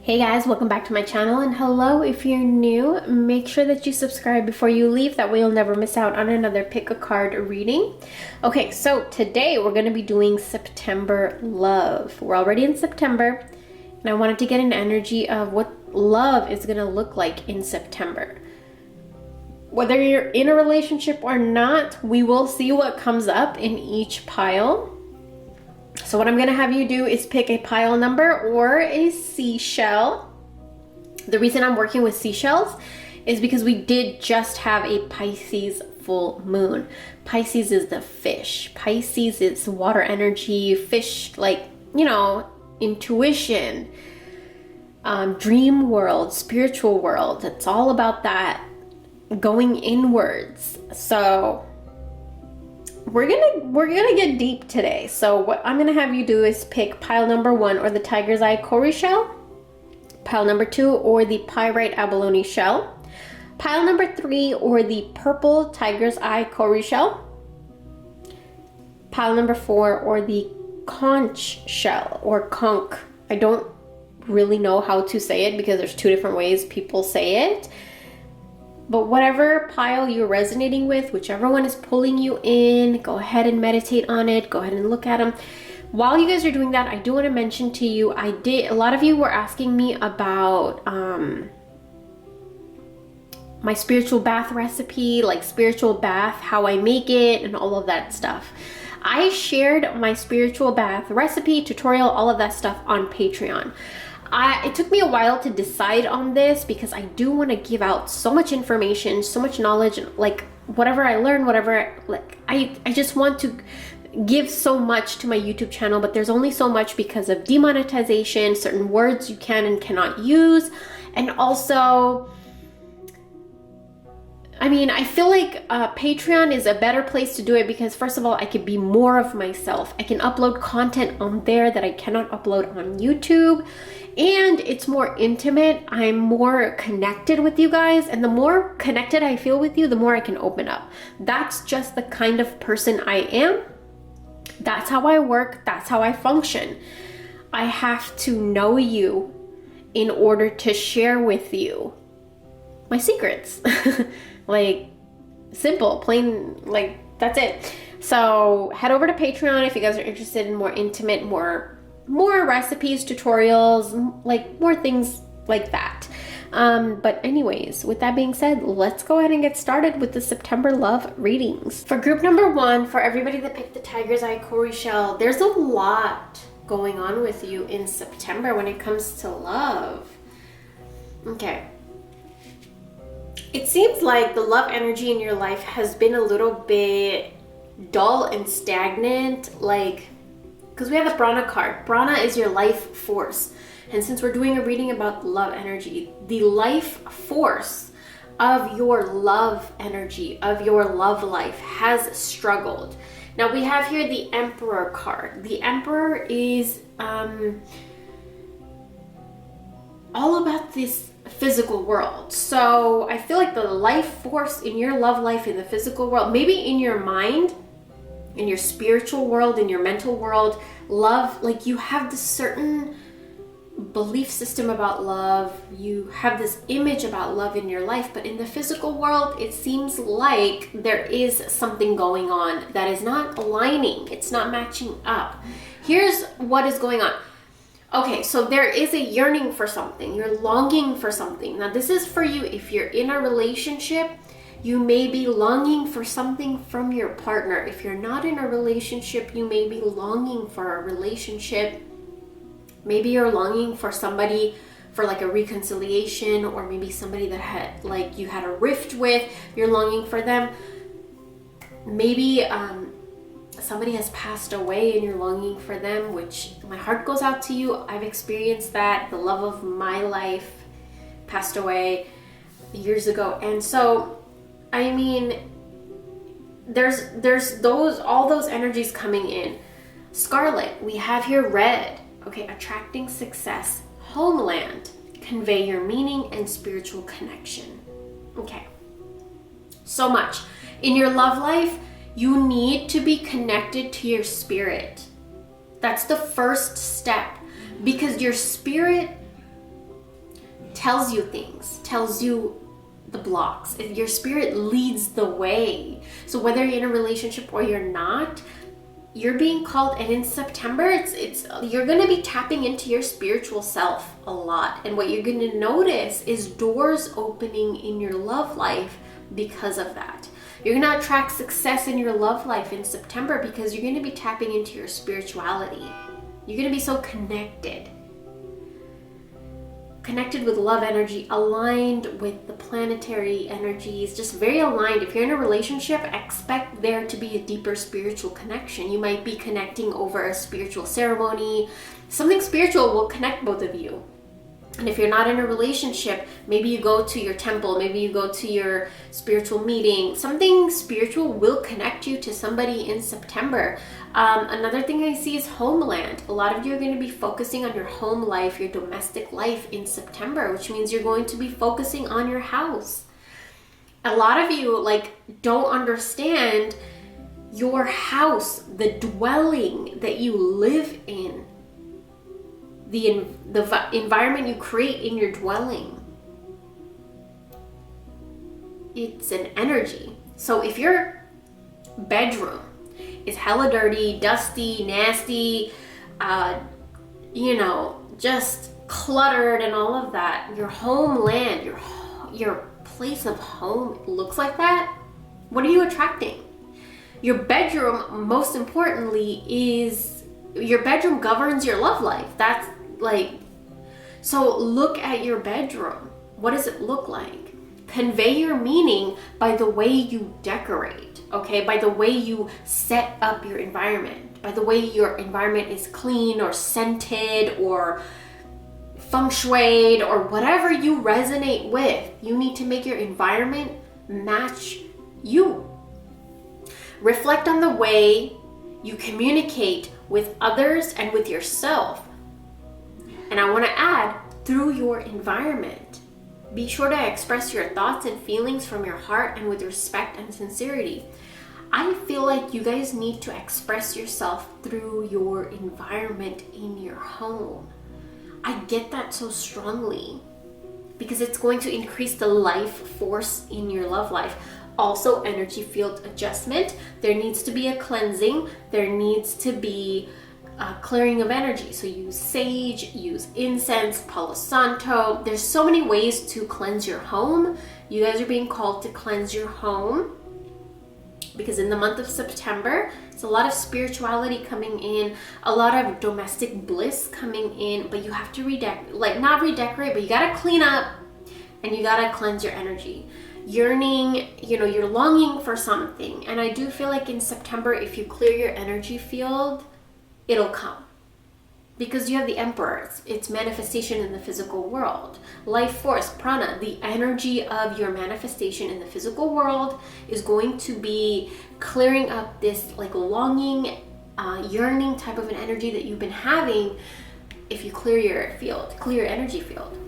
Hey guys, welcome back to my channel, and hello if you're new. Make sure that you subscribe before you leave, that way you'll never miss out on another pick a card reading. Okay, so today we're going to be doing September love. We're already in September, and I wanted to get an energy of what love is going to look like in September. Whether you're in a relationship or not, we will see what comes up in each pile. So what I'm going to have you do is pick a pile number or a seashell. The reason I'm working with seashells is because we did just have a Pisces full moon. Pisces is the fish. Pisces is water energy, fish, like, you know, intuition, dream world, spiritual world. It's all about that, going inwards. So we're gonna get deep today. So what I'm gonna have you do is pick pile number 1 or the tiger's eye cowrie shell, pile number 2 or the pyrite abalone shell, pile number 3 or the purple tiger's eye cowrie shell, pile number 4 or the conch shell or conch. I don't really know how to say it because there's 2 different ways people say it. But whatever pile you're resonating with, whichever one is pulling you in, go ahead and meditate on it. Go ahead and look at them. While you guys are doing that, I do want to mention to you, a lot of you were asking me about my spiritual bath recipe, like spiritual bath, how I make it and all of that stuff. I shared my spiritual bath recipe, tutorial, all of that stuff on Patreon. It took me a while to decide on this because I do want to give out so much information, so much knowledge, like whatever I learn, I just want to give so much to my YouTube channel, but there's only so much because of demonetization, certain words you can and cannot use. And also, I mean, I feel like Patreon is a better place to do it because first of all, I can be more of myself. I can upload content on there that I cannot upload on YouTube. And it's more intimate. I'm more connected with you guys. And the more connected I feel with you, the more I can open up. That's just the kind of person I am. That's how I work. That's how I function. I have to know you in order to share with you my secrets. Like, simple, plain, like, that's it. So head over to Patreon if you guys are interested in more intimate, more recipes, tutorials, like more things like that. But anyways, with that being said, let's go ahead and get started with the September love readings. For group number 1, for everybody that picked the tiger's eye cowrie shell, there's a lot going on with you in September when it comes to love. Okay. It seems like the love energy in your life has been a little bit dull and stagnant, like, because we have the Prana card. Prana is your life force. And since we're doing a reading about love energy, the life force of your love energy, of your love life has struggled. Now we have here the Emperor card. The Emperor is all about this physical world. So I feel like the life force in your love life in the physical world, maybe in your mind, in your spiritual world, in your mental world, love, like you have this certain belief system about love, you have this image about love in your life, but in the physical world, it seems like there is something going on that is not aligning, it's not matching up. Here's what is going on. Okay, so there is a yearning for something, you're longing for something. Now this is for you if you're in a relationship. You may be longing for something from your partner. If you're not in a relationship, you may be longing for a relationship. Maybe you're longing for somebody for like a reconciliation, or maybe somebody that had, like, you had a rift with, you're longing for them. Maybe somebody has passed away and you're longing for them, which my heart goes out to you. I've experienced that. The love of my life passed away years ago. And so I mean, there's all those energies coming in. Scarlet, we have here red. Okay, attracting success, homeland, convey your meaning and spiritual connection. Okay, so much. In your love life, you need to be connected to your spirit. That's the first step, because your spirit tells you things, tells you the blocks. If your spirit leads the way. So whether you're in a relationship or you're not, you're being called. And in September, it's you're going to be tapping into your spiritual self a lot. And what you're going to notice is doors opening in your love life because of that. You're going to attract success in your love life in September because you're going to be tapping into your spirituality. You're going to be so connected with love energy, aligned with the planetary energies, just very aligned. If you're in a relationship, expect there to be a deeper spiritual connection. You might be connecting over a spiritual ceremony. Something spiritual will connect both of you. And if you're not in a relationship, maybe you go to your temple, maybe you go to your spiritual meeting. Something spiritual will connect you to somebody in September. Another thing I see is homeland. A lot of you are going to be focusing on your home life, your domestic life in September, which means you're going to be focusing on your house. A lot of you don't understand your house, the dwelling that you live in, the environment you create in your dwelling. It's an energy. So if your bedroom is hella dirty, dusty, nasty, just cluttered and all of that, your homeland, your place of home looks like that, what are you attracting? Your bedroom, most importantly, your bedroom governs your love life. That's so look at your bedroom. What does it look like? Convey your meaning by the way you decorate, okay? By the way you set up your environment, by the way your environment is clean or scented or feng shuied or whatever you resonate with. You need to make your environment match you. Reflect on the way you communicate with others and with yourself. And I want to add, through your environment. Be sure to express your thoughts and feelings from your heart and with respect and sincerity. I feel like you guys need to express yourself through your environment in your home. I get that so strongly because it's going to increase the life force in your love life. Also, energy field adjustment. There needs to be a cleansing. There needs to be clearing of energy. So use sage, use incense, Palo Santo. There's so many ways to cleanse your home. You guys are being called to cleanse your home because in the month of September, it's a lot of spirituality coming in, a lot of domestic bliss coming in, but you have to not redecorate, but you gotta clean up and you gotta cleanse your energy. Yearning, you're longing for something. And I do feel like in September, if you clear your energy field, it'll come. Because you have the Emperor. It's manifestation in the physical world. Life force, prana, the energy of your manifestation in the physical world is going to be clearing up this longing, yearning type of an energy that you've been having if you clear your field, clear your energy field.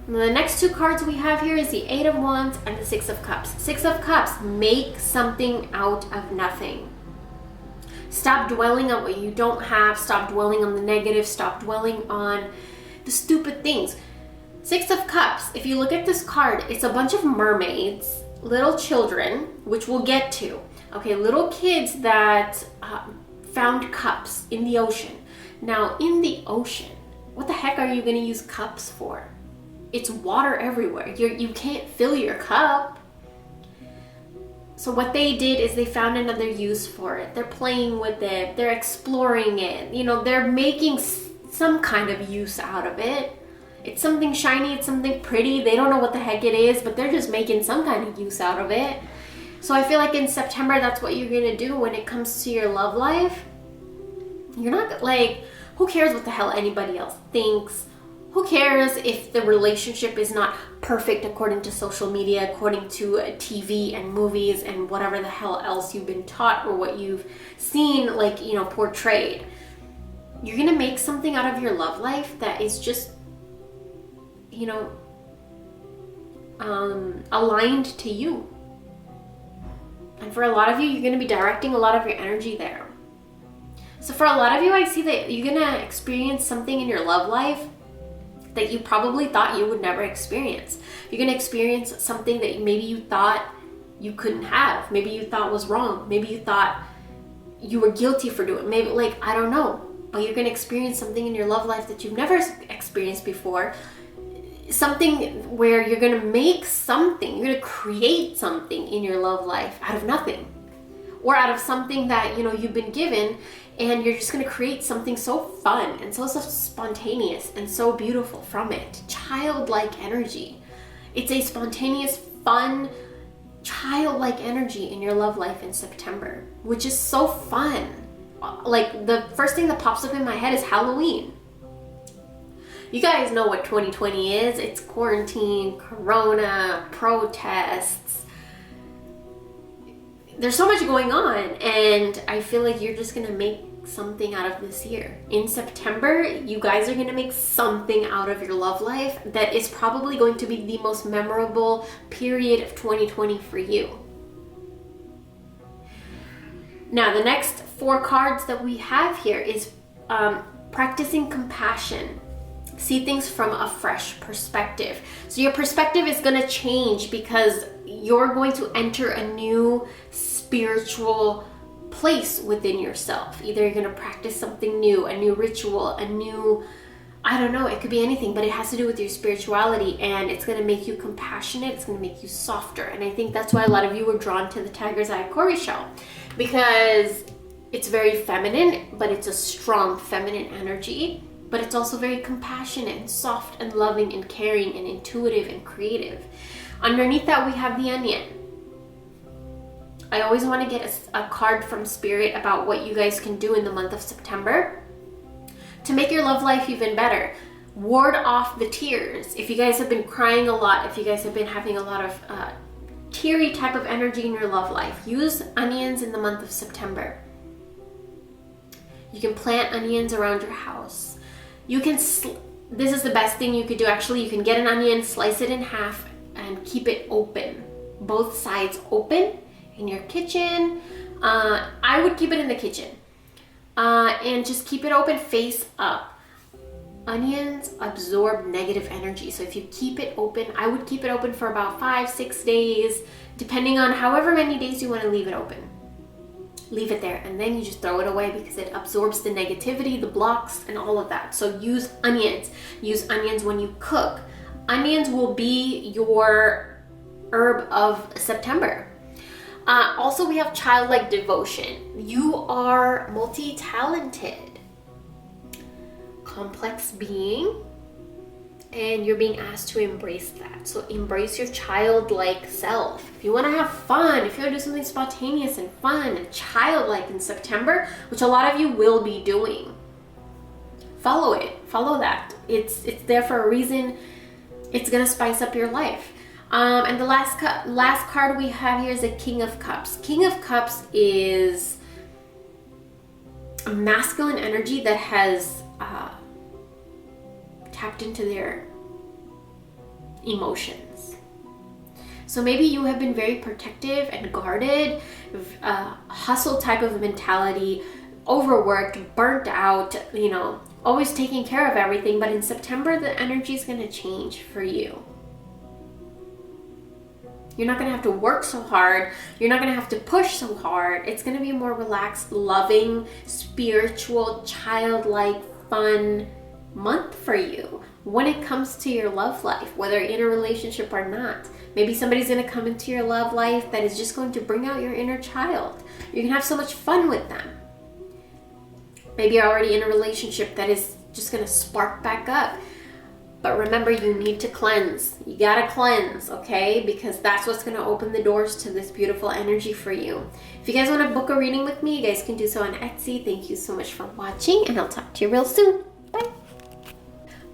Now, the next two cards we have here is the Eight of Wands and the Six of Cups. Six of Cups, make something out of nothing. Stop dwelling on what you don't have. Stop dwelling on the negative. Stop dwelling on the stupid things. Six of Cups, if you look at this card, it's a bunch of mermaids, little children, which we'll get to. Okay, little kids that found cups in the ocean. Now, in the ocean, what the heck are you going to use cups for? It's water everywhere. You can't fill your cup. So what they did is they found another use for it. They're playing with it. They're exploring it. They're making some kind of use out of it. It's something shiny. It's something pretty. They don't know what the heck it is, but they're just making some kind of use out of it. So I feel like in September, that's what you're going to do when it comes to your love life. You're not who cares what the hell anybody else thinks? Who cares if the relationship is not perfect according to social media, according to TV and movies and whatever the hell else you've been taught or what you've seen, portrayed. You're going to make something out of your love life that is just, aligned to you. And for a lot of you, you're going to be directing a lot of your energy there. So for a lot of you, I see that you're going to experience something in your love life that you probably thought you would never experience. You're going to experience something that maybe you thought you couldn't have. Maybe you thought was wrong. Maybe you thought you were guilty for doing it. Maybe, like, I don't know. But you're going to experience something in your love life that you've never experienced before. Something where you're going to make something. You're going to create something in your love life out of nothing. Or out of something that, you know, you've been given, and you're just going to create something so fun and so spontaneous and so beautiful from it. Childlike energy. It's a spontaneous, fun, childlike energy in your love life in September, which is so fun. Like, the first thing that pops up in my head is Halloween. You guys know what 2020 is. It's quarantine, corona, protests. There's so much going on, and I feel like you're just gonna make something out of this year. In September, you guys are gonna make something out of your love life that is probably going to be the most memorable period of 2020 for you. Now, the next 4 cards that we have here is practicing compassion. See things from a fresh perspective. So your perspective is going to change because you're going to enter a new spiritual place within yourself. Either you're going to practice something new, a new ritual, a new, I don't know, it could be anything, but it has to do with your spirituality, and it's going to make you compassionate. It's going to make you softer. And I think that's why a lot of you were drawn to the Tiger's Eye Kori show, because it's very feminine, but it's a strong feminine energy. But it's also very compassionate and soft and loving and caring and intuitive and creative. Underneath that, we have the Onion. I always want to get a card from Spirit about what you guys can do in the month of September to make your love life even better. Ward off the tears. If you guys have been crying a lot, if you guys have been having a lot of teary type of energy in your love life, use onions in the month of September. You can plant onions around your house. You can, this is the best thing you could do actually. You can get an onion, slice it in half, and keep it open. Both sides open in your kitchen. I would keep it in the kitchen. And just keep it open face up. Onions absorb negative energy. So if you keep it open, I would keep it open for about 5-6 days, depending on however many days you want to leave it open. Leave it there, and then you just throw it away because it absorbs the negativity, the blocks, and all of that. So use onions. Use onions when you cook. Onions will be your herb of September. Also, we have childlike devotion. You are multi-talented, complex being, and you're being asked to embrace that. So embrace your childlike self. If you want to have fun, if you want to do something spontaneous and fun and childlike in September, which a lot of you will be doing, follow it. Follow that. It's there for a reason. It's going to spice up your life. And the last card we have here is a King of Cups. King of Cups is a masculine energy that has tapped into their emotions. So maybe you have been very protective and guarded, hustle type of mentality, overworked, burnt out, you know, always taking care of everything. But in September, the energy is going to change for you. You're not going to have to work so hard. You're not going to have to push so hard. It's going to be a more relaxed, loving, spiritual, childlike, fun month for you when it comes to your love life, whether you're in a relationship or not. Maybe somebody's going to come into your love life that is just going to bring out your inner child. You can have so much fun with them. Maybe you're already in a relationship that is just going to spark back up. But remember, you need to cleanse. You gotta cleanse, okay? Because that's what's gonna open the doors to this beautiful energy for you. If you guys wanna book a reading with me, you guys can do so on Etsy. Thank you so much for watching, and I'll talk to you real soon. Bye.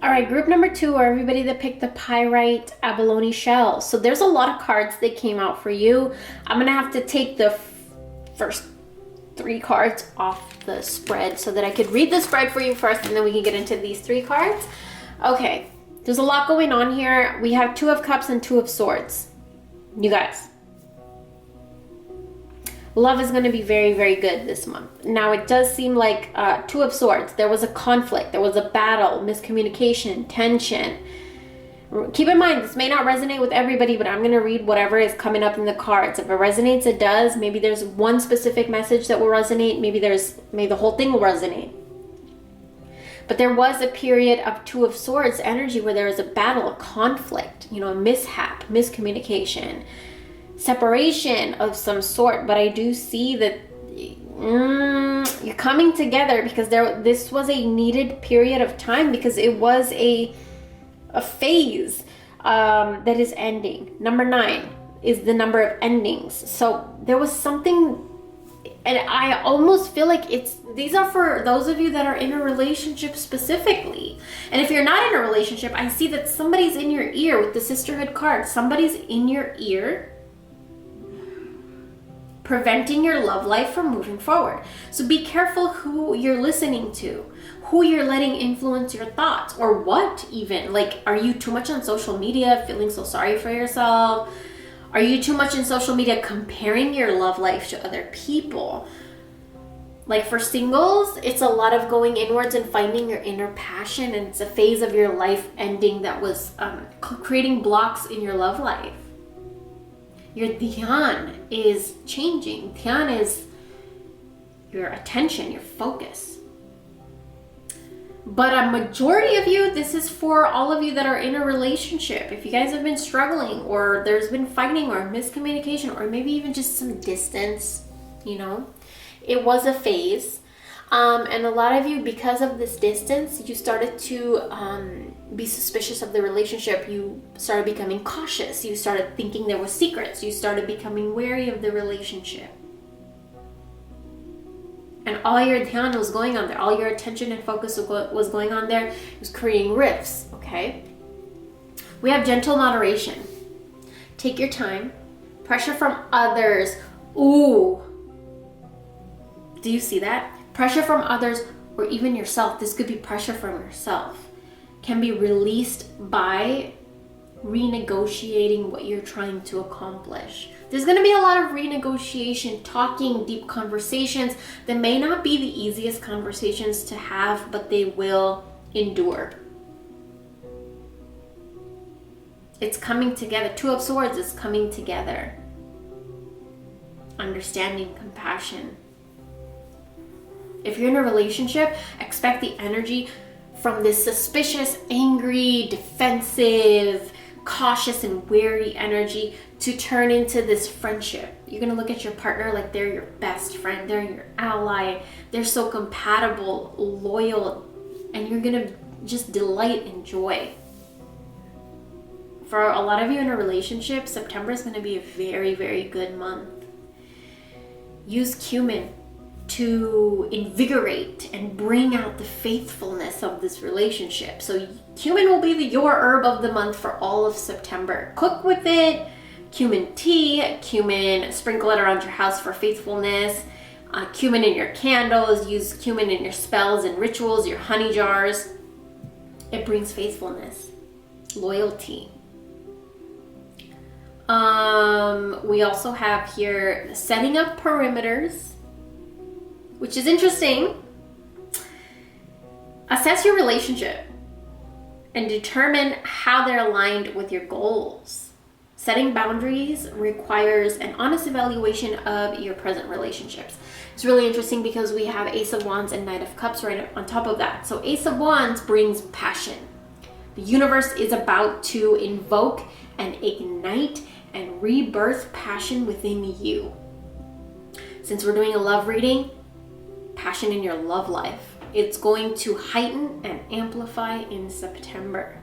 All right, group number 2 are everybody that picked the pyrite abalone shell. So there's a lot of cards that came out for you. I'm gonna have to take the first 3 cards off the spread so that I could read the spread for you first, and then we can get into these 3 cards. Okay. There's a lot going on here. We have 2 of Cups and 2 of Swords. You guys. Love is going to be very, very good this month. Now, it does seem like Two of Swords. There was a conflict. There was a battle, miscommunication, tension. Keep in mind, this may not resonate with everybody, but I'm going to read whatever is coming up in the cards. If it resonates, it does. Maybe there's one specific message that will resonate. Maybe the whole thing will resonate. But there was a period of Two of Swords energy where there was a battle, a conflict, a mishap, miscommunication, separation of some sort. But I do see that you're coming together, because this was a needed period of time, because it was a phase that is ending. Number 9 is the number of endings. So there was something, and I almost feel like these are for those of you that are in a relationship specifically. And if you're not in a relationship, I see that somebody's in your ear with the sisterhood card. Somebody's in your ear, preventing your love life from moving forward. So be careful who you're listening to, who you're letting influence your thoughts, or what even. Like, are you too much on social media, feeling so sorry for yourself? Are you too much in social media comparing your love life to other people? Like for singles, it's a lot of going inwards and finding your inner passion, and it's a phase of your life ending that was creating blocks in your love life. Your dhyan is changing. Dhyan is your attention, your focus. But a majority of you, this is for all of you that are in a relationship. If you guys have been struggling, or there's been fighting or miscommunication, or maybe even just some distance, it was a phase. And a lot of you, because of this distance, you started to be suspicious of the relationship. You started becoming cautious. You started thinking there were secrets. You started becoming wary of the relationship. And all your dhyan was going on there. All your attention and focus was going on there. It was creating rifts, okay? We have gentle moderation. Take your time. Pressure from others. Ooh. Do you see that? Pressure from others, or even yourself. This could be pressure from yourself. Can be released by renegotiating what you're trying to accomplish. There's going to be a lot of renegotiation, talking, deep conversations that may not be the easiest conversations to have, but they will endure. It's coming together. Two of Swords is coming together. Understanding, compassion. If you're in a relationship, expect the energy from this suspicious, angry, defensive, cautious, and wary energy to turn into this friendship. You're going to look at your partner like they're your best friend, they're your ally, they're so compatible, loyal, and you're going to just delight in joy. For a lot of you in a relationship, September is going to be a very, very good month. Use cumin to invigorate and bring out the faithfulness of this relationship. So cumin will be your herb of the month for all of September. Cook with it. Cumin tea, cumin, sprinkle it around your house for faithfulness. Cumin in your candles. Use cumin in your spells and rituals, your honey jars. It brings faithfulness, loyalty. We also have here setting up perimeters, which is interesting. Assess your relationship and determine how they're aligned with your goals. Setting boundaries requires an honest evaluation of your present relationships. It's really interesting because we have Ace of Wands and Knight of Cups right on top of that. So Ace of Wands brings passion. The universe is about to invoke and ignite and rebirth passion within you. Since we're doing a love reading, passion in your love life, it's going to heighten and amplify in September.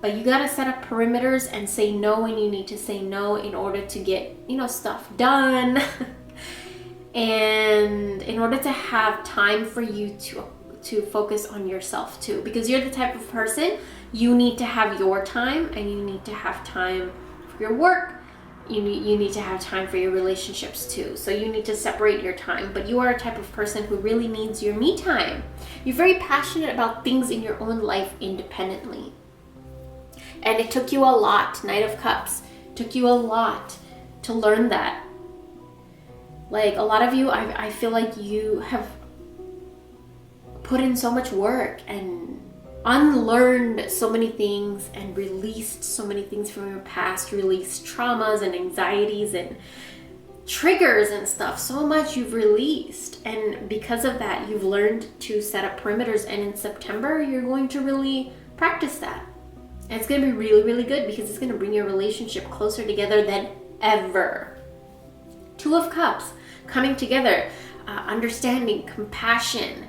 But you gotta set up perimeters and say no when you need to say no in order to get, stuff done. And in order to have time for you to focus on yourself too. Because you're the type of person, you need to have your time, and you need to have time for your work. You need to have time for your relationships too. So you need to separate your time. But you are a type of person who really needs your me time. You're very passionate about things in your own life independently. And it took you a lot, Knight of Cups, took you a lot to learn that. Like a lot of you, I feel like you have put in so much work and unlearned so many things and released so many things from your past, released traumas and anxieties and triggers and stuff. So much you've released, and because of that you've learned to set up perimeters, and in September you're going to really practice that, and it's going to be really, really good because it's going to bring your relationship closer together than ever. Two of Cups coming together, understanding, compassion,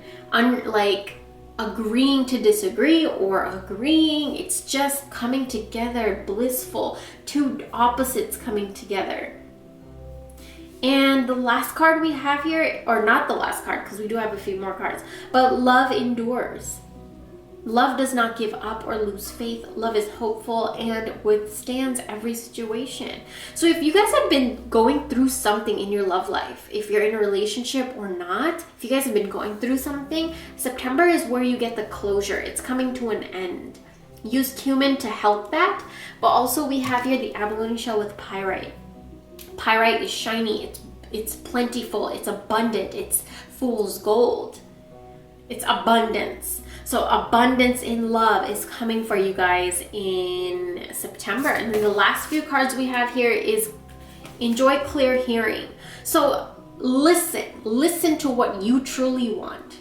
like agreeing to disagree or agreeing. It's just coming together, blissful, two opposites coming together. And the last card we have here, or not the last card because we do have a few more cards, but love endures. Love does not give up or lose faith. Love is hopeful and withstands every situation. So if you guys have been going through something in your love life, if you're in a relationship or not, if you guys have been going through something, September is where you get the closure. It's coming to an end. Use cumin to help that. But also we have here the abalone shell with pyrite. Pyrite is shiny, it's plentiful, it's abundant, it's fool's gold. It's abundance. So abundance in love is coming for you guys in September. And then the last few cards we have here is enjoy clear hearing. So listen to what you truly want.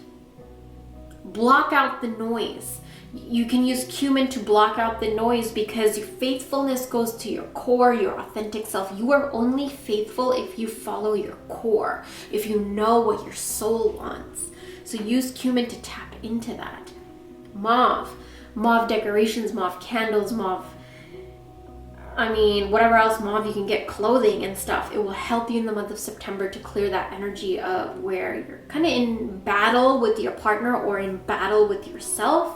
Block out the noise. You can use cumin to block out the noise because your faithfulness goes to your core, your authentic self. You are only faithful if you follow your core, if you know what your soul wants. So use cumin to tap into that. Mauve decorations, mauve candles, whatever else mauve you can get, clothing and stuff. It will help you in the month of September to clear that energy of where you're kind of in battle with your partner or in battle with yourself.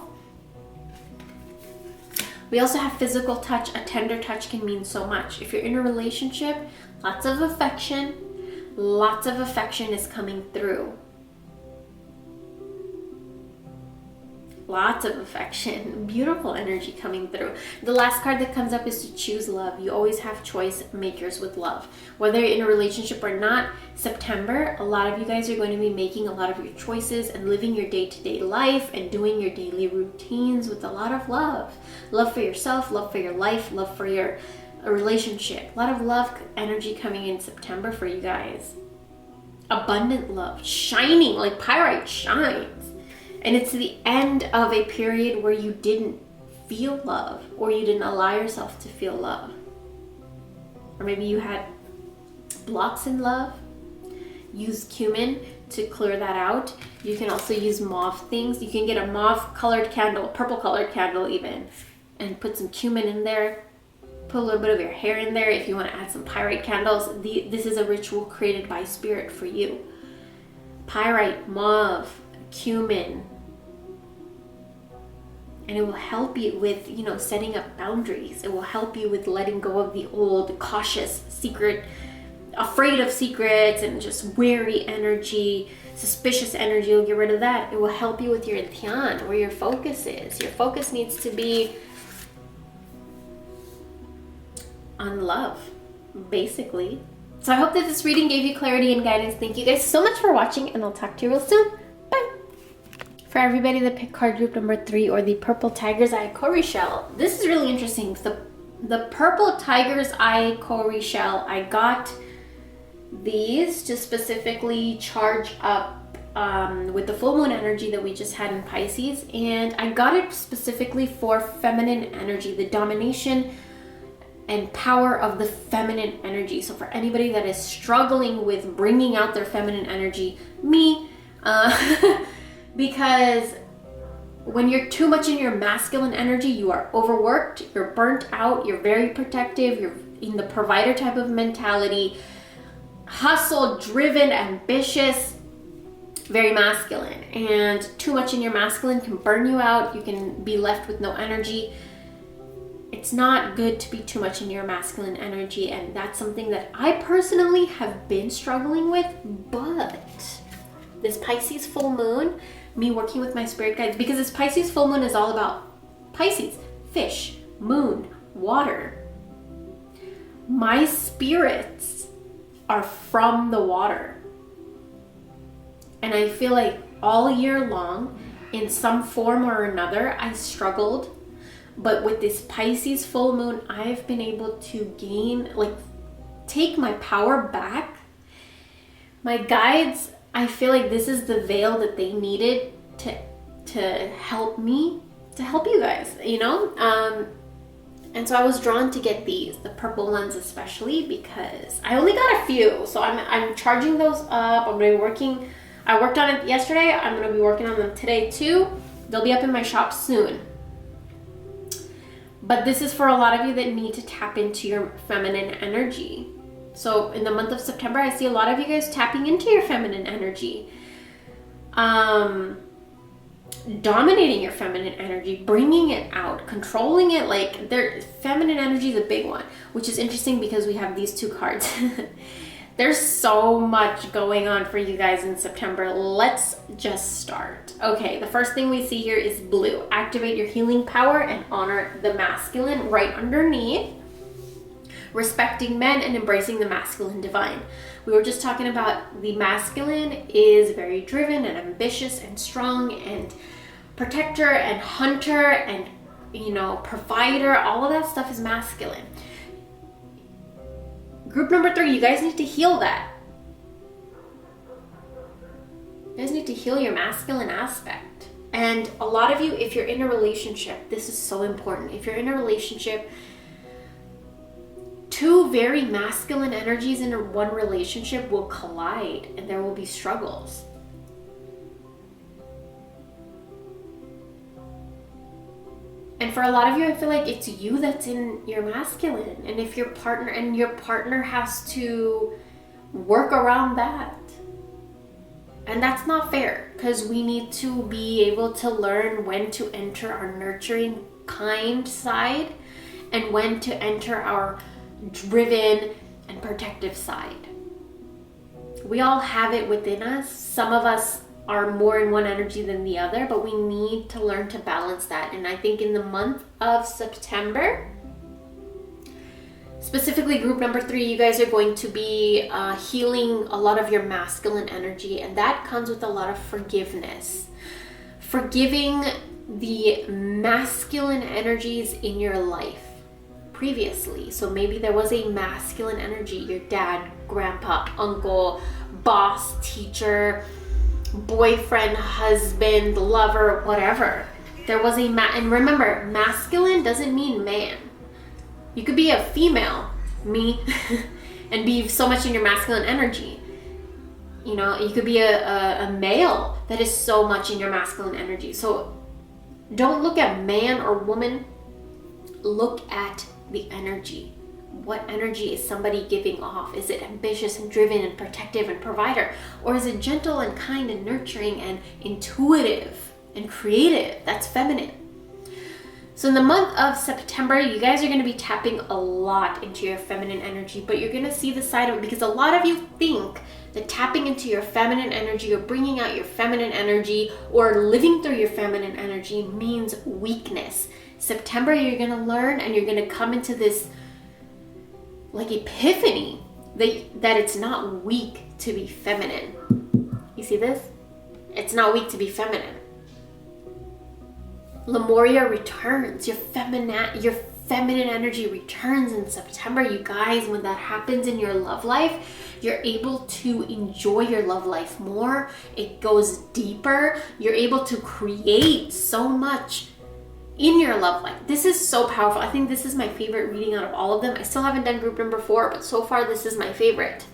We also have physical touch. A tender touch can mean so much. If you're in a relationship, lots of affection is coming through. Lots of affection, beautiful energy coming through. The last card that comes up is to choose love. You always have choice makers with love. Whether you're in a relationship or not, September, a lot of you guys are going to be making a lot of your choices and living your day-to-day life and doing your daily routines with a lot of love. Love for yourself, love for your life, love for your relationship. A lot of love energy coming in September for you guys. Abundant love, shining like pyrite shines. And it's the end of a period where you didn't feel love or you didn't allow yourself to feel love. Or maybe you had blocks in love. Use cumin to clear that out. You can also use mauve things. You can get a mauve colored candle, purple colored candle even, and put some cumin in there. Put a little bit of your hair in there if you want to add some pyrite candles. This is a ritual created by spirit for you. Pyrite, mauve, cumin. And it will help you with, setting up boundaries. It will help you with letting go of the old, cautious, afraid of secrets and just wary energy, suspicious energy. You'll get rid of that. It will help you with your dhyan, where your focus is. Your focus needs to be on love, basically. So I hope that this reading gave you clarity and guidance. Thank you guys so much for watching, and I'll talk to you real soon. For everybody that picked card group number 3, or the Purple Tiger's Eye Cowrie Shell, this is really interesting. The Purple Tiger's Eye Cowrie Shell, I got these to specifically charge up with the full moon energy that we just had in Pisces, and I got it specifically for feminine energy, the domination and power of the feminine energy. So for anybody that is struggling with bringing out their feminine energy, because when you're too much in your masculine energy, you are overworked, you're burnt out, you're very protective, you're in the provider type of mentality, hustle, driven, ambitious, very masculine. And too much in your masculine can burn you out. You can be left with no energy. It's not good to be too much in your masculine energy, and that's something that I personally have been struggling with. But this Pisces full moon, me working with my spirit guides, because this Pisces full moon is all about Pisces, fish, moon, water. My spirits are from the water. And I feel like all year long, in some form or another, I struggled. But with this Pisces full moon, I've been able to gain, like, take my power back. My guides, I feel like this is the veil that they needed to help me, to help you guys, you know? And so I was drawn to get these, the purple ones especially, because I only got a few. So I'm charging those up. I'm gonna be working, I worked on it yesterday. I'm gonna be working on them today too. They'll be up in my shop soon. But this is for a lot of you that need to tap into your feminine energy. So in the month of September, I see a lot of you guys tapping into your feminine energy. Dominating your feminine energy, bringing it out, controlling it. Like, their feminine energy is a big one, which is interesting because we have these two cards. There's so much going on for you guys in September. Let's just start. Okay, the first thing we see here is blue. Activate your healing power and honor the masculine right underneath. Respecting men and embracing the masculine divine. We were just talking about the masculine is very driven and ambitious and strong and protector and hunter and, you know, provider. All of that stuff is masculine. Group number 3, you guys need to heal that. You guys need to heal your masculine aspect. And a lot of you, if you're in a relationship, this is so important. If you're in a relationship, two very masculine energies in one relationship will collide and there will be struggles. And for a lot of you, I feel like it's you that's in your masculine. And if your partner has to work around that. And that's not fair, because we need to be able to learn when to enter our nurturing, kind side and when to enter our driven and protective side. We all have it within us. Some of us are more in one energy than the other, but we need to learn to balance that. And I think in the month of September, specifically group number 3, you guys are going to be healing a lot of your masculine energy, and that comes with a lot of forgiveness. Forgiving the masculine energies in your life previously. So maybe there was a masculine energy, your dad, grandpa, uncle, boss, teacher, boyfriend, husband, lover, whatever. There was a and remember, masculine doesn't mean man. You could be a female, me, and be so much in your masculine energy. You know, you could be a male that is so much in your masculine energy. So don't look at man or woman, look at the energy. What energy is somebody giving off? Is it ambitious and driven and protective and provider? Or is it gentle and kind and nurturing and intuitive and creative? That's feminine. So in the month of September, you guys are going to be tapping a lot into your feminine energy, but you're going to see the side of it, because a lot of you think that tapping into your feminine energy or bringing out your feminine energy or living through your feminine energy means weakness. September, you're going to learn and you're going to come into this like epiphany that it's not weak to be feminine. You see this? It's not weak to be feminine. Lemuria returns. Your feminine energy returns in September, you guys. When that happens in your love life, you're able to enjoy your love life more. It goes deeper. You're able to create so much in your love life. This is so powerful. I think this is my favorite reading out of all of them. I still haven't done group number 4, but so far this is my favorite.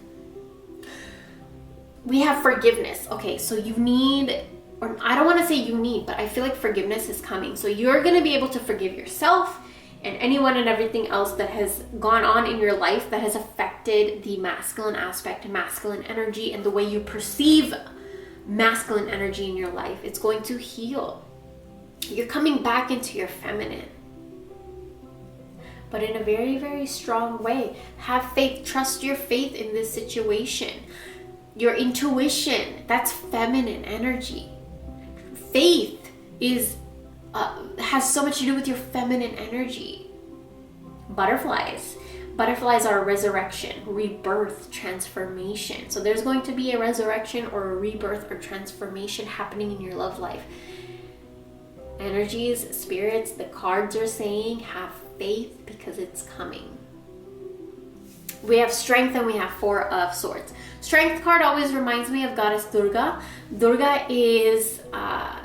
We have forgiveness. Okay, so you need, or I don't want to say you need, but I feel like forgiveness is coming. So you're going to be able to forgive yourself and anyone and everything else that has gone on in your life that has affected the masculine aspect, masculine energy, and the way you perceive masculine energy in your life. It's going to heal. You're coming back into your feminine, but in a very, very strong way. Have faith. Trust your faith in this situation. Your intuition, that's feminine energy. Faith is has so much to do with your feminine energy. Butterflies Butterflies are a resurrection, rebirth, transformation. So there's going to be a resurrection or a rebirth or transformation happening in your love life. Energies, spirits, the cards are saying have faith because it's coming. We have strength and we have Four of Swords. Strength card always reminds me of Goddess Durga. Durga is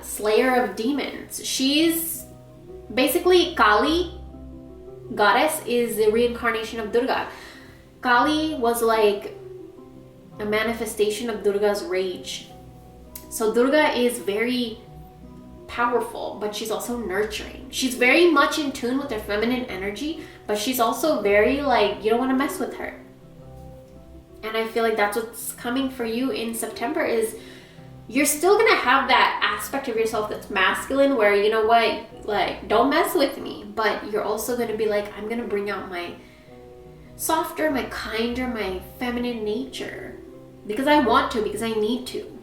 slayer of demons. She's basically Kali. Goddess is the reincarnation of Durga. Kali was like a manifestation of Durga's rage. So Durga is very powerful, but she's also nurturing. She's very much in tune with her feminine energy, but she's also very like, you don't want to mess with her. And I feel like that's what's coming for you in September is you're still going to have that aspect of yourself that's masculine where, you know what, like, don't mess with me. But you're also going to be like, I'm going to bring out my softer, my kinder, my feminine nature. Because I want to, because I need to.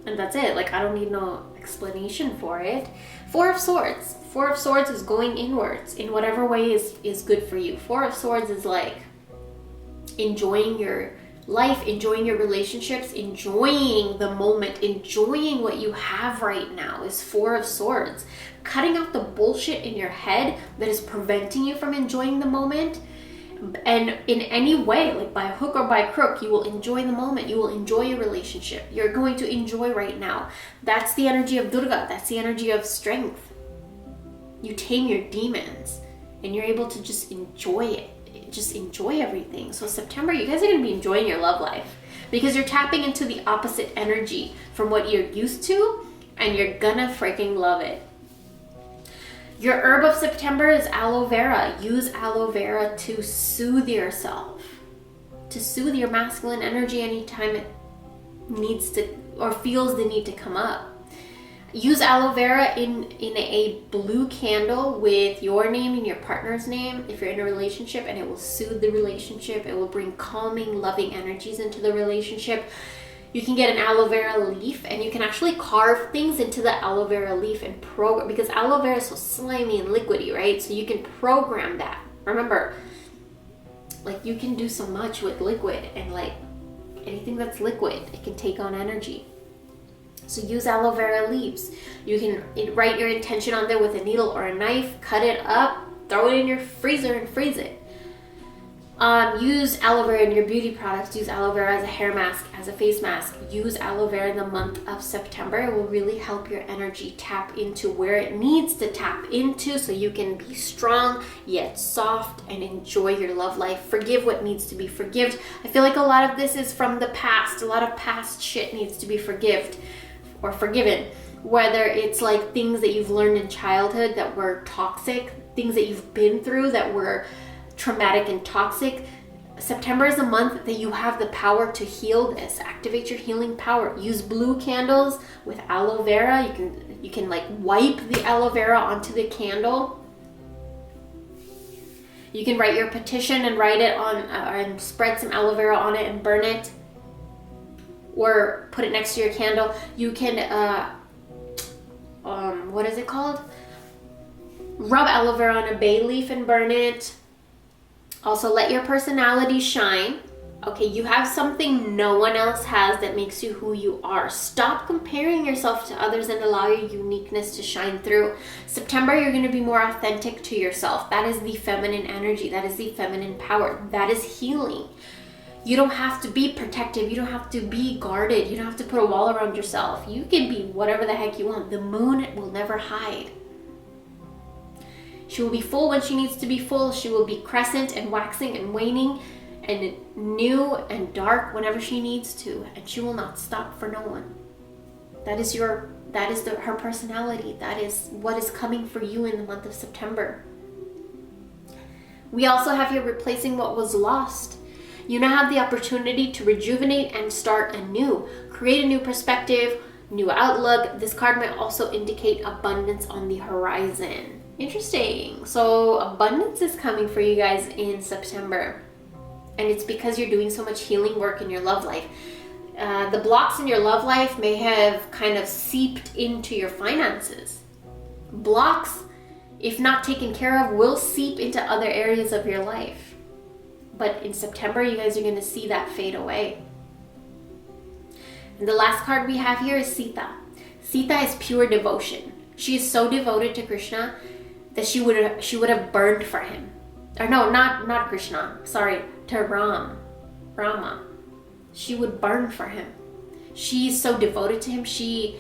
And that's it. Like, I don't need no explanation for it. Four of Swords. Four of Swords is going inwards in whatever way is good for you. Four of Swords is like enjoying your life, enjoying your relationships, enjoying the moment, enjoying what you have right now is Four of Swords. Cutting out the bullshit in your head that is preventing you from enjoying the moment. And in any way, like by hook or by crook, you will enjoy the moment. You will enjoy your relationship. You're going to enjoy right now. That's the energy of Durga. That's the energy of strength. You tame your demons and you're able to just enjoy it. Just enjoy everything. So September, you guys are going to be enjoying your love life because you're tapping into the opposite energy from what you're used to and you're gonna freaking love it. Your herb of September is aloe vera. Use aloe vera to soothe yourself, to soothe your masculine energy anytime it needs to or feels the need to come up. Use aloe vera in a blue candle with your name and your partner's name if you're in a relationship, and it will soothe the relationship. It will bring calming, loving energies into the relationship. You can get an aloe vera leaf and you can actually carve things into the aloe vera leaf and program, because aloe vera is so slimy and liquidy, right? So you can program that. Remember, like you can do so much with liquid, and like anything that's liquid, it can take on energy. So use aloe vera leaves. You can write your intention on there with a needle or a knife, cut it up, throw it in your freezer and freeze it. Use aloe vera in your beauty products. Use aloe vera as a hair mask, as a face mask. Use aloe vera in the month of September. It will really help your energy tap into where it needs to tap into so you can be strong yet soft and enjoy your love life. Forgive what needs to be forgiven. I feel like a lot of this is from the past. A lot of past shit needs to be forgiven. Whether it's like things that you've learned in childhood that were toxic, things that you've been through that were traumatic and toxic. September is a month that you have the power to heal this. Activate your healing power. Use blue candles with aloe vera. You can like wipe the aloe vera onto the candle. You can write your petition and write it on and spread some aloe vera on it and burn it, or put it next to your candle. You can what is it called? Rub aloe vera on a bay leaf and burn it. Also, let your personality shine. Okay, you have something no one else has that makes you who you are. Stop comparing yourself to others and allow your uniqueness to shine through. September, you're going to be more authentic to yourself. That is the feminine energy. That is the feminine power. That is healing. You don't have to be protective. You don't have to be guarded. You don't have to put a wall around yourself. You can be whatever the heck you want. The moon will never hide. She will be full when she needs to be full. She will be crescent and waxing and waning and new and dark whenever she needs to. And she will not stop for no one. That is her personality. That is what is coming for you in the month of September. We also have here replacing what was lost. You now have the opportunity to rejuvenate and start anew. Create a new perspective, new outlook. This card might also indicate abundance on the horizon. Interesting. So abundance is coming for you guys in September. And it's because you're doing so much healing work in your love life. The blocks in your love life may have kind of seeped into your finances. Blocks if not taken care of, will seep into other areas of your life. But in September, you guys are going to see that fade away. And the last card we have here is Sita. Sita is pure devotion. She is so devoted to Krishna that she would have burned for him. Or no, not Krishna. Sorry, to Rama. She would burn for him. She's so devoted to him. She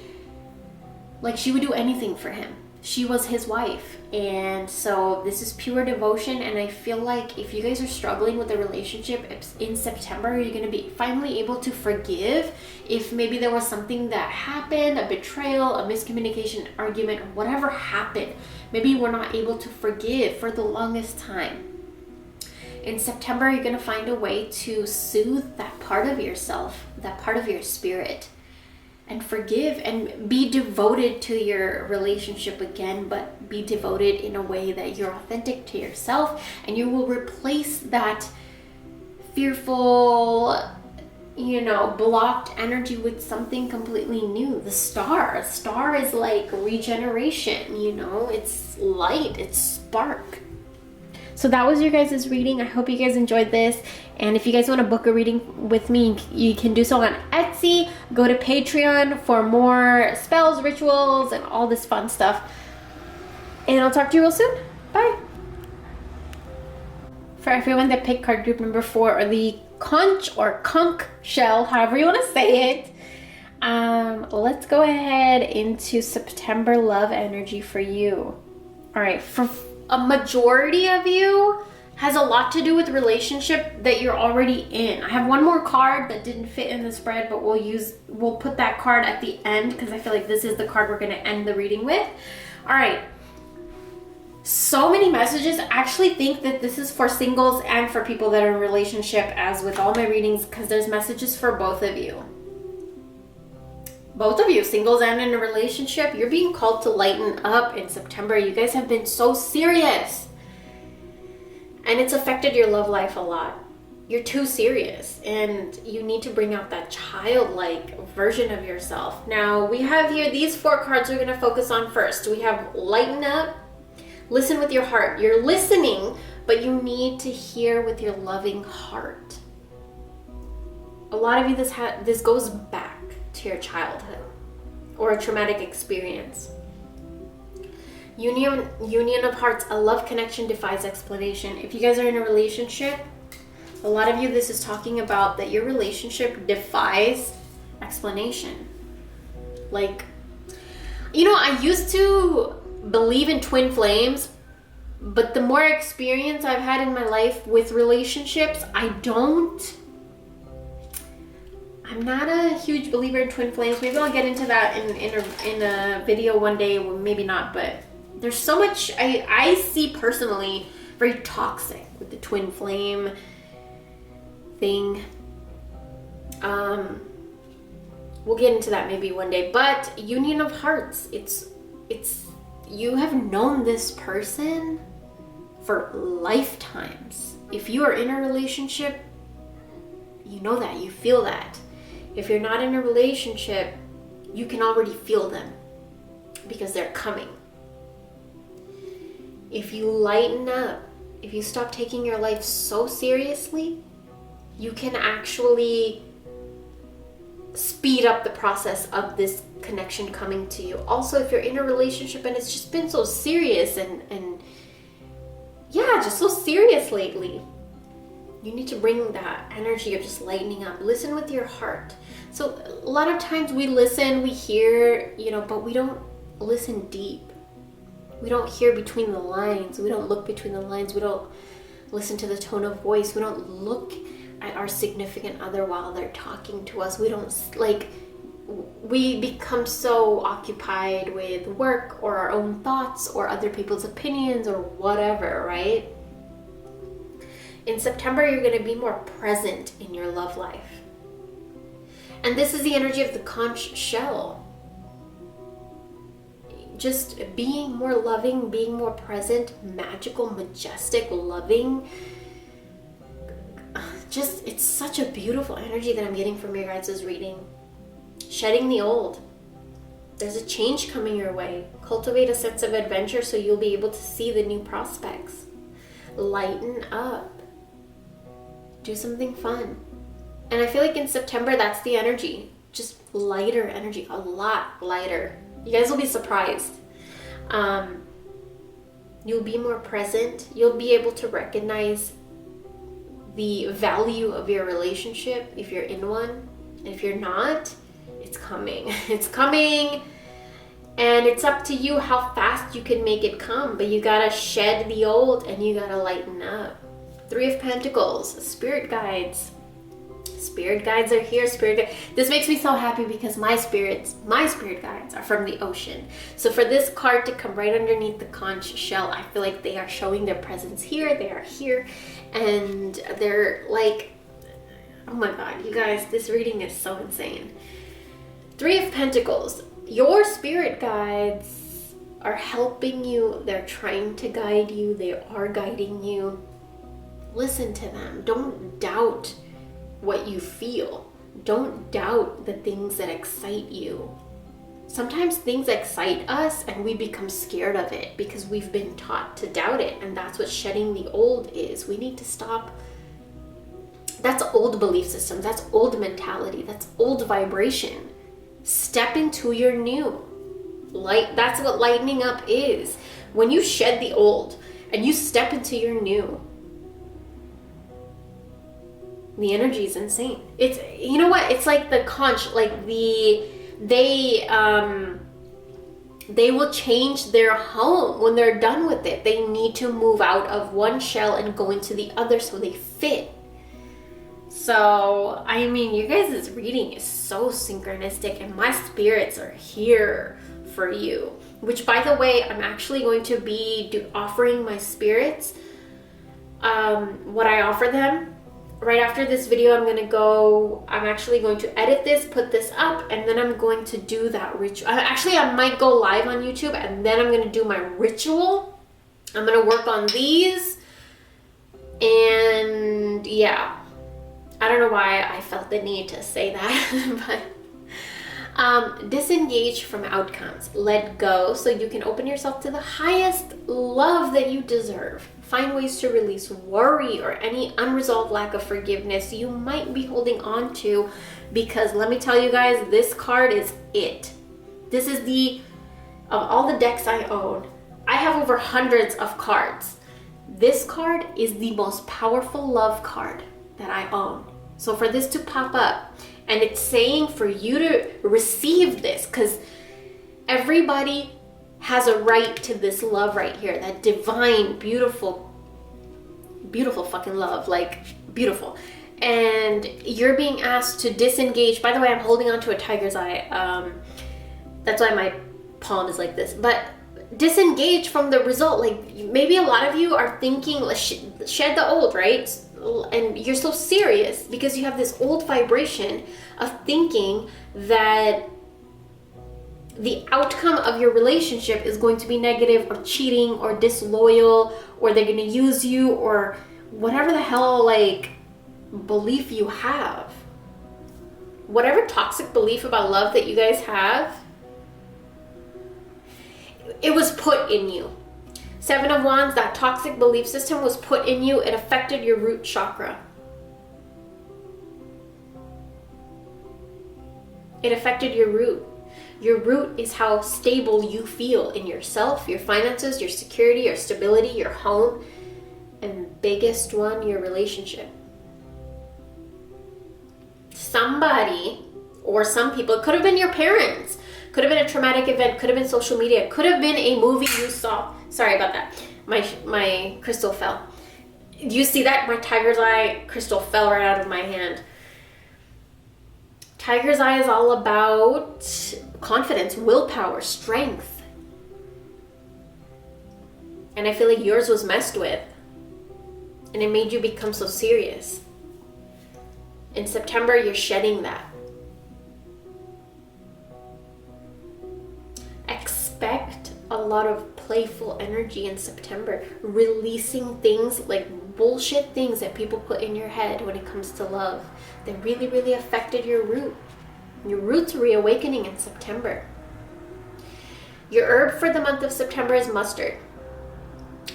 would do anything for him. She was his wife. And so this is pure devotion. And I feel like if you guys are struggling with a relationship in September, you're going to be finally able to forgive. If maybe there was something that happened, a betrayal, a miscommunication, argument, or whatever happened, maybe you were not able to forgive for the longest time. In September, you're going to find a way to soothe that part of yourself, that part of your spirit, and forgive and be devoted to your relationship again, but be devoted in a way that you're authentic to yourself, and you will replace that fearful, blocked energy with something completely new. The star is like regeneration, it's light, it's spark. So that was your guys' reading. I hope you guys enjoyed this. And if you guys want to book a reading with me, you can do so on Etsy. Go to Patreon for more spells, rituals, and all this fun stuff. And I'll talk to you real soon. Bye. For everyone that picked card group number 4, or the conch or conch shell, however you want to say it, let's go ahead into September love energy for you. All right, for a majority of you, has a lot to do with relationship that you're already in. I have one more card that didn't fit in the spread, but we'll put that card at the end because I feel like this is the card we're going to end the reading with. All right. So many messages. I actually think that this is for singles and for people that are in a relationship, as with all my readings, because there's messages for both of you. Both of you, singles and in a relationship, you're being called to lighten up in September. You guys have been so serious. And it's affected your love life a lot. You're too serious, and you need to bring out that childlike version of yourself. Now, we have here these 4 cards we're going to focus on first. We have lighten up, listen with your heart. You're listening, but you need to hear with your loving heart. A lot of you, this goes back to your childhood or a traumatic experience. Union of hearts, a love connection defies explanation. If you guys are in a relationship, a lot of you, this is talking about that your relationship defies explanation. Like, I used to believe in twin flames, but the more experience I've had in my life with relationships, I'm not a huge believer in twin flames. Maybe I'll get into that in a video one day, or maybe not, but there's so much I see personally very toxic with the twin flame thing. We'll get into that maybe one day. But union of hearts, it's you have known this person for lifetimes. If you are in a relationship, you know that, you feel that. If you're not in a relationship, you can already feel them because they're coming. If you lighten up, if you stop taking your life so seriously, you can actually speed up the process of this connection coming to you. Also, if you're in a relationship and it's just been so serious and just so serious lately, you need to bring that energy of just lightening up. Listen with your heart. So a lot of times we listen, we hear, but we don't listen deep. We don't hear between the lines. We don't look between the lines. We don't listen to the tone of voice. We don't look at our significant other while they're talking to us. We become so occupied with work or our own thoughts or other people's opinions or whatever, right? In September, you're going to be more present in your love life. And this is the energy of the conch shell. Just being more loving, being more present, magical, majestic, loving. It's such a beautiful energy that I'm getting from your guys' reading. Shedding the old. There's a change coming your way. Cultivate a sense of adventure so you'll be able to see the new prospects. Lighten up. Do something fun. And I feel like in September, that's the energy. Just lighter energy, a lot lighter. You guys will be surprised. You'll be more present. You'll be able to recognize the value of your relationship if you're in one. And if you're not, it's coming. It's coming. And it's up to you how fast you can make it come. But you gotta shed the old and you gotta lighten up. 3 of Pentacles, spirit guides. Spirit guides are here. This makes me so happy because my spirit guides are from the ocean. So for this card to come right underneath the conch shell, I feel like they are showing their presence here. They are here. And they're like, oh my God, you guys, this reading is so insane. 3 of Pentacles. Your spirit guides are helping you. They're trying to guide you. They are guiding you. Listen to them. Don't doubt what you feel. Don't doubt the things that excite you. Sometimes things excite us and we become scared of it because we've been taught to doubt it. And that's what shedding the old is. We need to stop. That's old belief systems. That's old mentality. That's old vibration. Step into your new. That's what lightening up is. When you shed the old and you step into your new, the energy is insane. It's, you know what? It's like the conch, like they will change their home when they're done with it. They need to move out of one shell and go into the other so they fit. So, I mean, you guys' reading is so synchronistic and my spirits are here for you. Which, by the way, I'm actually going to be offering my spirits what I offer them. Right after this video, I'm actually going to edit this, put this up, and then I'm going to do that ritual. Actually, I might go live on YouTube, and then I'm going to do my ritual. I'm going to work on these. And yeah, I don't know why I felt the need to say that, but disengage from outcomes. Let go so you can open yourself to the highest love that you deserve. Find ways to release worry or any unresolved lack of forgiveness you might be holding on to, because let me tell you guys, this card is it. This is of all the decks I own, I have over hundreds of cards. This card is the most powerful love card that I own. So for this to pop up, and it's saying for you to receive this, because everybody has a right to this love right here, that divine, beautiful fucking love, like beautiful. And you're being asked to disengage. By the way, I'm holding on to a tiger's eye. That's why my palm is like this. But disengage from the result. Like maybe a lot of you are thinking, shed the old, right? And you're so serious because you have this old vibration of thinking that the outcome of your relationship is going to be negative or cheating or disloyal, or they're going to use you, or whatever the hell like belief you have. Whatever toxic belief about love that you guys have, it was put in you. 7 of Wands, that toxic belief system was put in you. It affected your root chakra. It affected your root. Your root is how stable you feel in yourself, your finances, your security, your stability, your home, and biggest one, your relationship. Somebody, or some people, it could have been your parents, could have been a traumatic event, could have been social media, could have been a movie you saw. Sorry about that. My crystal fell. Do you see that? My tiger's eye crystal fell right out of my hand. Tiger's eye is all about confidence, willpower, strength. And I feel like yours was messed with. And it made you become so serious. In September, you're shedding that. Expect a lot of playful energy in September. Releasing things like bullshit things that people put in your head when it comes to love that really, really affected your root. Your root's reawakening in September. Your herb for the month of September is mustard.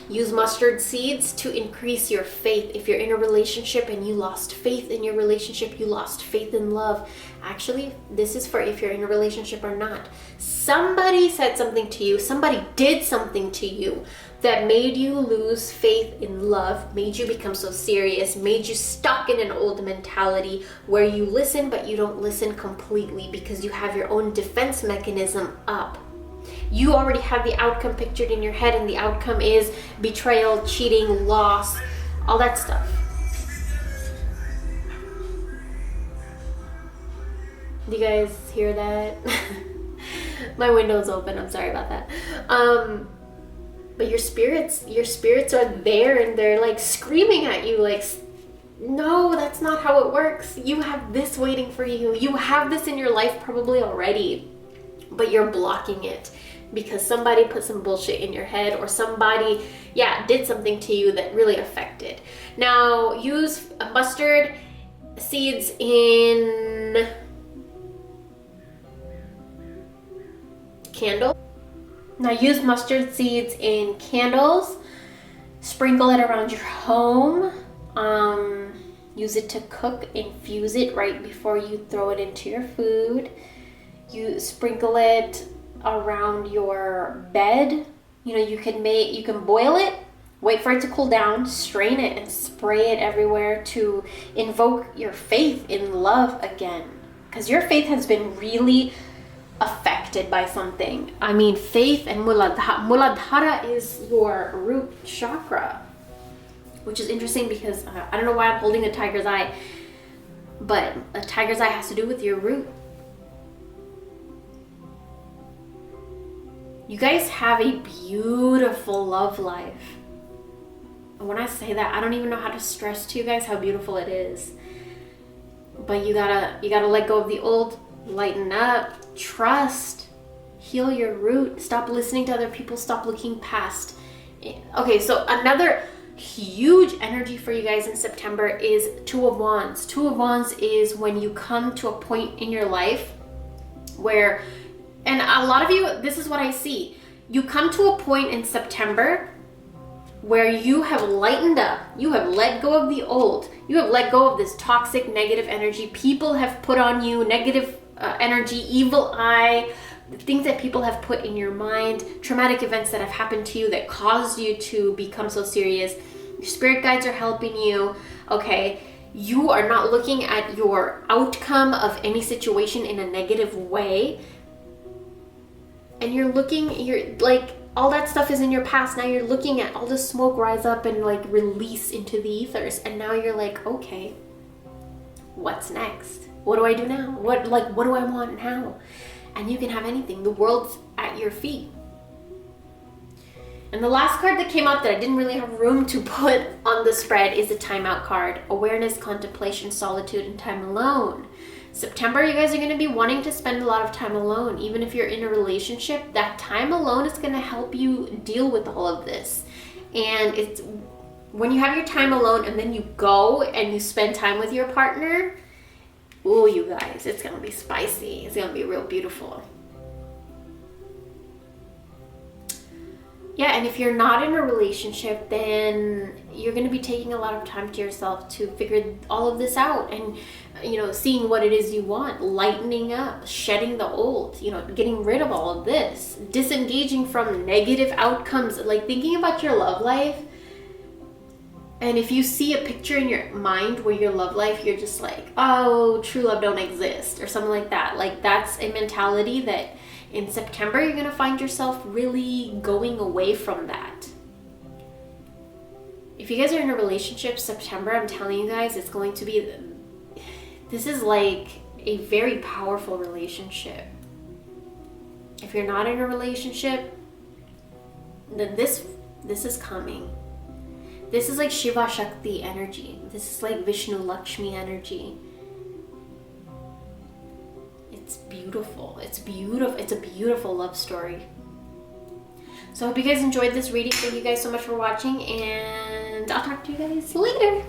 Use mustard seeds to increase your faith. If you're in a relationship and you lost faith in your relationship, you lost faith in love. Actually, this is for if you're in a relationship or not. Somebody said something to you, somebody did something to you that made you lose faith in love, made you become so serious, made you stuck in an old mentality where you listen but you don't listen completely because you have your own defense mechanism up. You already have the outcome pictured in your head, and the outcome is betrayal, cheating, loss, all that stuff. Do you guys hear that? My window's open, I'm sorry about that. But your spirits are there, and they're like screaming at you like, no, that's not how it works. You have this waiting for you. You have this in your life probably already, but you're blocking it because somebody put some bullshit in your head, or somebody, did something to you that really affected. Now, use mustard seeds in candle. Now, use mustard seeds in candles. Sprinkle it around your home. Use it to cook. Infuse it right before you throw it into your food. You sprinkle it around your bed. You can boil it, wait for it to cool down, strain it, and spray it everywhere to invoke your faith in love again. Because your faith has been really affected by something. I mean, faith and Muladhara is your root chakra, which is interesting because I don't know why I'm holding a tiger's eye, but a tiger's eye has to do with your root. You guys have a beautiful love life. And when I say that, I don't even know how to stress to you guys how beautiful it is. But you gotta let go of the old, lighten up, trust, heal your root, stop listening to other people, stop looking past. Okay, so another huge energy for you guys in September is Two of Wands. Two of Wands is when you come to a point in your life where, and a lot of you, this is what I see. You come to a point in September where you have lightened up. You have let go of the old. You have let go of this toxic, negative energy. People have put on you negative energy, evil eye, things that people have put in your mind, traumatic events that have happened to you that caused you to become so serious. Your spirit guides are helping you, okay? You are not looking at your outcome of any situation in a negative way. And you're like, all that stuff is in your past. Now you're looking at all the smoke rise up and like release into the ethers. And now you're like, okay, what's next? What do I do now? What do I want now? And you can have anything. The world's at your feet. And the last card that came up that I didn't really have room to put on the spread is the timeout card. Awareness, contemplation, solitude, and time alone. September, you guys are going to be wanting to spend a lot of time alone. Even if you're in a relationship, that time alone is going to help you deal with all of this. And it's when you have your time alone and then you go and you spend time with your partner, ooh, you guys, it's going to be spicy. It's going to be real beautiful. Yeah, and if you're not in a relationship, then you're going to be taking a lot of time to yourself to figure all of this out and, seeing what it is you want, lightening up, shedding the old, getting rid of all of this, disengaging from negative outcomes, like thinking about your love life. And if you see a picture in your mind where your love life, you're just like, oh, true love don't exist or something like that. Like that's a mentality that in September, you're going to find yourself really going away from that. If you guys are in a relationship, September, I'm telling you guys, it's going to be, this is like a very powerful relationship. If you're not in a relationship, then this is coming. This is like Shiva Shakti energy. This is like Vishnu Lakshmi energy. It's beautiful. It's beautiful. It's a beautiful love story. So I hope you guys enjoyed this reading. Thank you guys so much for watching, and I'll talk to you guys later.